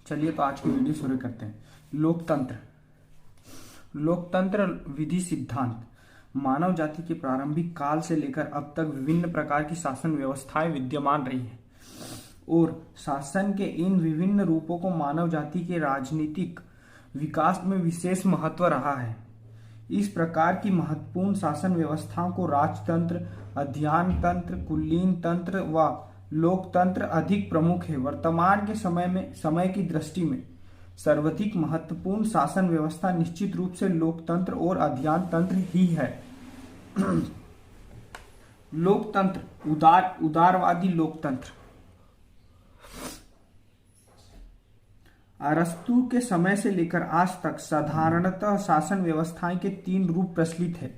चलिए तो आज की वीडियो शुरू करते हैं। लोकतंत्र। लोकतंत्र विधि सिद्धांत मानव जाति के प्रारंभिक काल से लेकर अब तक विभिन्न प्रकार की शासन व्यवस्थाएं विद्यमान रही है और शासन के इन विभिन्न रूपों को मानव जाति के राजनीतिक विकास में विशेष महत्व रहा है। इस प्रकार की महत्वपूर्ण शासन व्यवस्थाओं को राजतंत्र, अध्ययन तंत्र, कुलीन तंत्र व लोकतंत्र अधिक प्रमुख है। वर्तमान के समय की दृष्टि में सर्वाधिक महत्वपूर्ण शासन व्यवस्था निश्चित रूप से लोकतंत्र और अध्ययन तंत्र ही है। लोकतंत्र उदारवादी लोकतंत्र। अरस्तु के समय से लेकर आज तक साधारणतः शासन व्यवस्थाएं के 3 रूप प्रचलित है: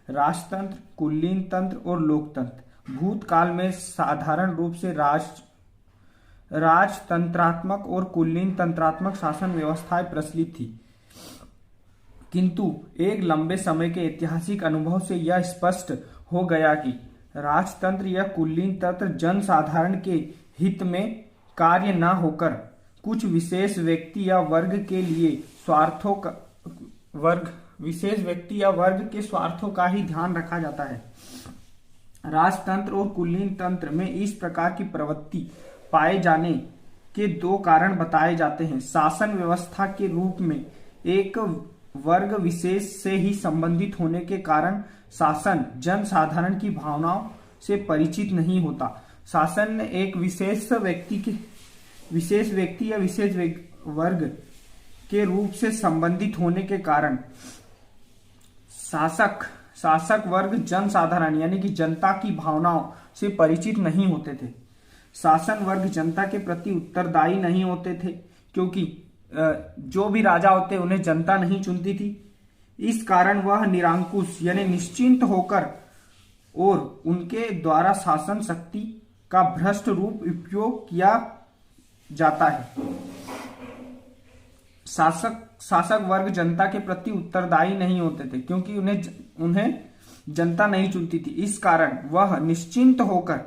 राजतंत्र, कुलीन तंत्र और लोकतंत्र। भूतकाल में साधारण रूप से राजतंत्रात्मक और कुलीन तंत्रात्मक शासन व्यवस्थाएं प्रचलित थी, किंतु एक लंबे समय के ऐतिहासिक अनुभव से यह स्पष्ट हो गया कि राजतंत्र या कुलीन तंत्र जनसाधारण के हित में कार्य न होकर कुछ विशेष व्यक्ति या वर्ग के स्वार्थों का ही ध्यान रखा जाता है। राजतंत्र और कुलीन तंत्र में इस प्रकार की प्रवृत्ति पाए जाने के 2 कारण बताए जाते हैं। शासन व्यवस्था के रूप में एक वर्ग विशेष से ही संबंधित होने के कारण शासन जनसाधारण की भावनाओं से परिचित नहीं होता। शासन एक विशेष व्यक्ति या विशेष वर्ग के रूप से संबंधित होने के कारण शासक वर्ग जनसाधारण यानी कि जनता की भावनाओं से परिचित नहीं होते थे। शासन वर्ग जनता के प्रति उत्तरदायी नहीं होते थे, क्योंकि जो भी राजा होते उन्हें जनता नहीं चुनती थी। इस कारण वह निरंकुश यानी निश्चिंत होकर और उनके द्वारा शासन शक्ति का भ्रष्ट रूप उपयोग किया जाता है। शासक वर्ग जनता के प्रति उत्तरदायी नहीं होते थे, क्योंकि उन्हें जनता नहीं चुनती थी। इस कारण वह निश्चिंत होकर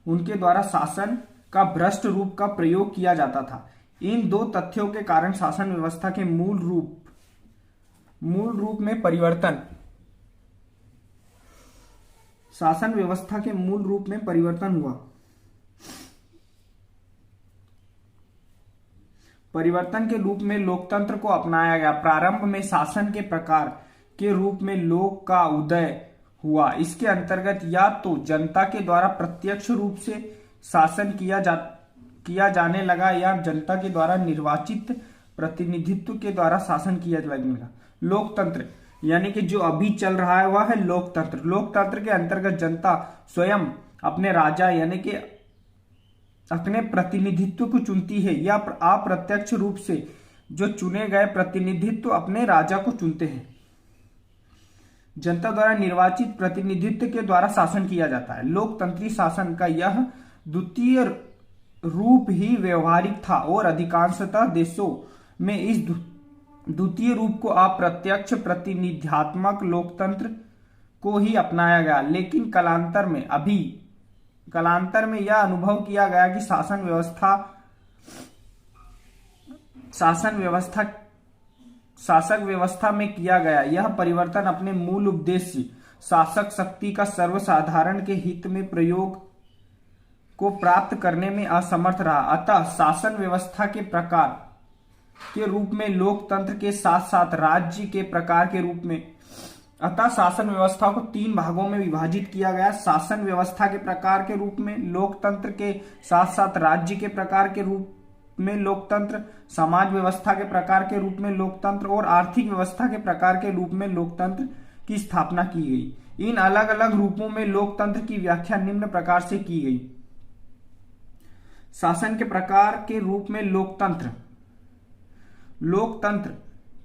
उनके द्वारा शासन का भ्रष्ट रूप का प्रयोग किया जाता था। इन 2 तथ्यों के कारण शासन व्यवस्था के मूल रूप में परिवर्तन हुआ। परिवर्तन के रूप में लोकतंत्र को अपनाया गया। प्रारंभ में शासन के प्रकार के रूप में लोक का उदय हुआ। इसके अंतर्गत या तो जनता के द्वारा प्रत्यक्ष रूप से शासन किया जाने लगा या जनता के द्वारा निर्वाचित प्रतिनिधित्व के द्वारा शासन किया जाने लगा। लोकतंत्र यानी कि जो अभी चल रहा है वह है लोकतंत्र। लोकतंत्र के अंतर्गत जनता स्वयं अपने राजा यानी कि अपने प्रतिनिधित्व को चुनती है या अप्रत्यक्ष रूप से जो चुने गए प्रतिनिधित्व अपने राजा को चुनते हैं। जनता द्वारा निर्वाचित प्रतिनिधित्व के द्वारा शासन किया जाता है। लोकतंत्री शासन का यह द्वितीय रूप ही व्यवहारिक था और अधिकांशतः देशों में इस द्वितीय रूप को अप्रत्यक्ष प्रतिनिध्यात्मक लोकतंत्र को ही अपनाया गया। लेकिन कालांतर में यह अनुभव किया गया कि शासक व्यवस्था में किया गया यह परिवर्तन अपने मूल उद्देश्य शासक शक्ति का सर्वसाधारण के हित में प्रयोग को प्राप्त करने में असमर्थ रहा। अतः शासन व्यवस्था के प्रकार के रूप में लोकतंत्र के साथ साथ राज्य के प्रकार के रूप में शासन व्यवस्था को 3 भागों में विभाजित किया गया। शासन व्यवस्था के प्रकार के रूप में लोकतंत्र के साथ साथ राज्य के प्रकार के रूप में लोकतंत्र, समाज व्यवस्था के प्रकार के रूप में लोकतंत्र और आर्थिक व्यवस्था के प्रकार के रूप में लोकतंत्र की स्थापना की गई। इन अलग अलग रूपों में लोकतंत्र की व्याख्या निम्न प्रकार से की गई। शासन के प्रकार के रूप में लोकतंत्र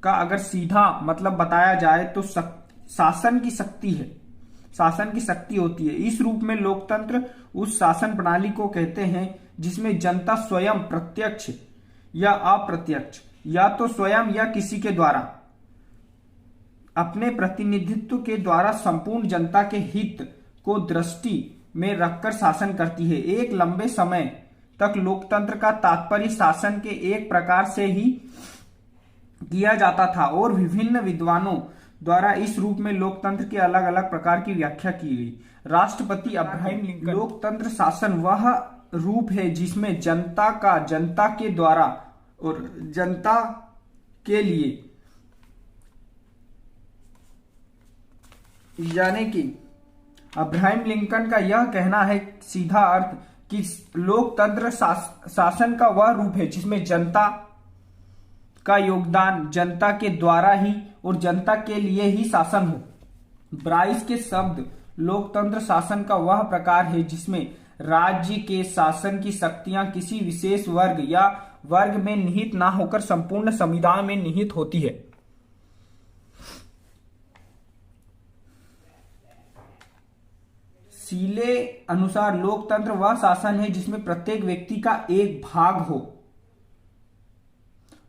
का अगर सीधा मतलब बताया जाए तो शासन की शक्ति होती है। इस रूप में लोकतंत्र उस शासन प्रणाली को कहते हैं जिसमें जनता स्वयं प्रत्यक्ष या अप्रत्यक्ष या तो स्वयं या किसी के द्वारा अपने प्रतिनिधित्व के द्वारा संपूर्ण जनता के हित को दृष्टि में रखकर शासन करती है। एक लंबे समय तक लोकतंत्र का तात्पर्य शासन के एक प्रकार से ही किया जाता था और विभिन्न विद्वानों द्वारा इस रूप में लोकतंत्र के अलग अलग प्रकार की व्याख्या की गई। राष्ट्रपति अब्राहम लिंकन, लोकतंत्र शासन वह रूप है जिसमें जनता का जनता के द्वारा और जनता के लिए, यानी कि अब्राहम लिंकन का यह कहना है सीधा अर्थ कि लोकतंत्र शासन का वह रूप है जिसमें जनता का योगदान जनता के द्वारा ही और जनता के लिए ही शासन हो। ब्राइस के शब्द लोकतंत्र शासन का वह प्रकार है जिसमें राज्य के शासन की शक्तियां किसी विशेष वर्ग या वर्ग में निहित ना होकर संपूर्ण संविधान में निहित होती है। सीले अनुसार लोकतंत्र वह शासन है जिसमें प्रत्येक व्यक्ति का एक भाग हो।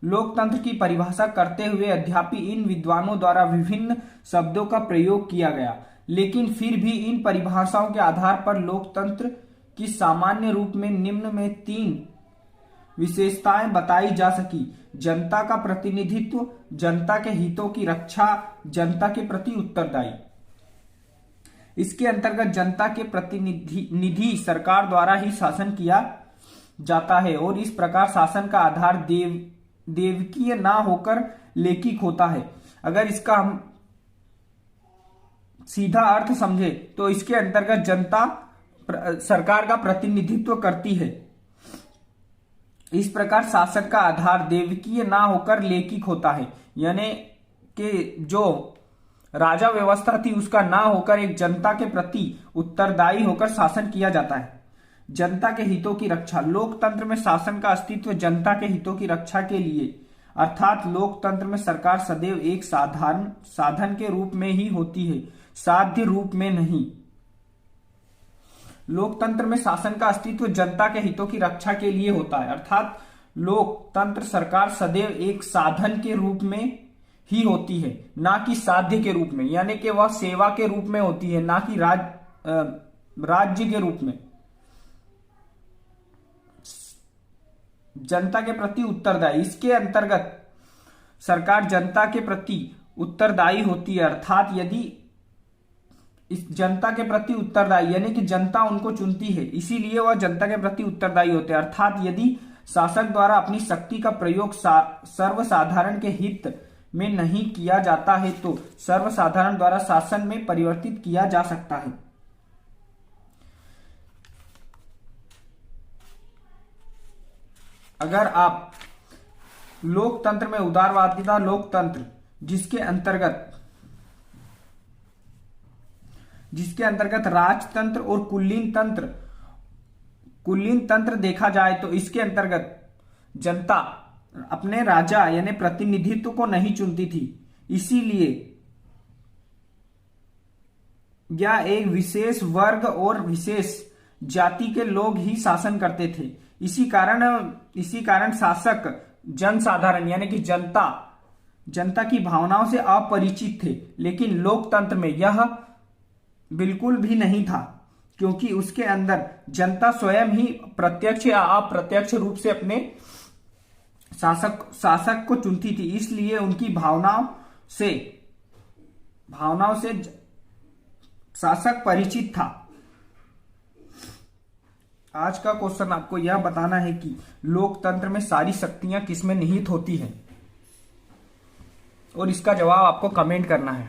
लोकतंत्र की परिभाषा करते हुए अद्यापि इन विद्वानों द्वारा विभिन्न शब्दों का प्रयोग किया गया, लेकिन फिर भी इन परिभाषाओं के आधार पर लोकतंत्र की सामान्य रूप में निम्न में 3 विशेषताएं बताई जा सकी: जनता का प्रतिनिधित्व, जनता के हितों की रक्षा, जनता के प्रति उत्तरदायी। इसके अंतर्गत जनता के प्रतिनिधि सरकार द्वारा ही शासन किया जाता है और इस प्रकार शासन का आधार देवकीय ना होकर लैंगिक होता है। अगर इसका हम सीधा अर्थ समझे तो इसके अंतर्गत जनता सरकार का प्रतिनिधित्व करती है। इस प्रकार शासन का आधार देवकीय ना होकर लैंगिक होता है, यानी कि जो राजा व्यवस्था थी उसका ना होकर एक जनता के प्रति उत्तरदायी होकर शासन किया जाता है। जनता के हितों की रक्षा, लोकतंत्र में शासन का अस्तित्व जनता के हितों की रक्षा के लिए, अर्थात लोकतंत्र में सरकार सदैव एक साधारण साधन के रूप में ही होती है, साध्य रूप में नहीं। लोकतंत्र में शासन का अस्तित्व जनता के हितों की रक्षा के लिए होता है, अर्थात लोकतंत्र सरकार सदैव एक साधन के रूप में ही होती है, ना कि साध्य के रूप में, यानी कि वह सेवा के रूप में होती है, ना कि राज्य के रूप में। जनता के प्रति उत्तरदायी, इसके अंतर्गत सरकार जनता के प्रति उत्तरदायी होती है, अर्थात यदि इस जनता के प्रति उत्तरदायी यानी कि जनता उनको चुनती है, इसीलिए वह जनता के प्रति उत्तरदायी होते हैं। अर्थात यदि शासक द्वारा अपनी शक्ति का प्रयोग सर्वसाधारण के हित में नहीं किया जाता है तो सर्वसाधारण द्वारा शासन में परिवर्तित किया जा सकता है। अगर आप लोकतंत्र में उदारवादिता लोकतंत्र जिसके अंतर्गत राजतंत्र और कुलीन तंत्र देखा जाए तो इसके अंतर्गत जनता अपने राजा यानी प्रतिनिधित्व को नहीं चुनती थी, इसीलिए यह एक विशेष वर्ग और विशेष जाति के लोग ही शासन करते थे। इसी कारण शासक जनसाधारण यानी कि जनता की भावनाओं से अपरिचित थे, लेकिन लोकतंत्र में यह बिल्कुल भी नहीं था, क्योंकि उसके अंदर जनता स्वयं ही प्रत्यक्ष या अप्रत्यक्ष रूप से अपने शासक को चुनती थी, इसलिए उनकी भावनाओं से शासक परिचित था। आज का क्वेश्चन आपको यह बताना है कि लोकतंत्र में सारी शक्तियां किसमें निहित होती हैं और इसका जवाब आपको कमेंट करना है।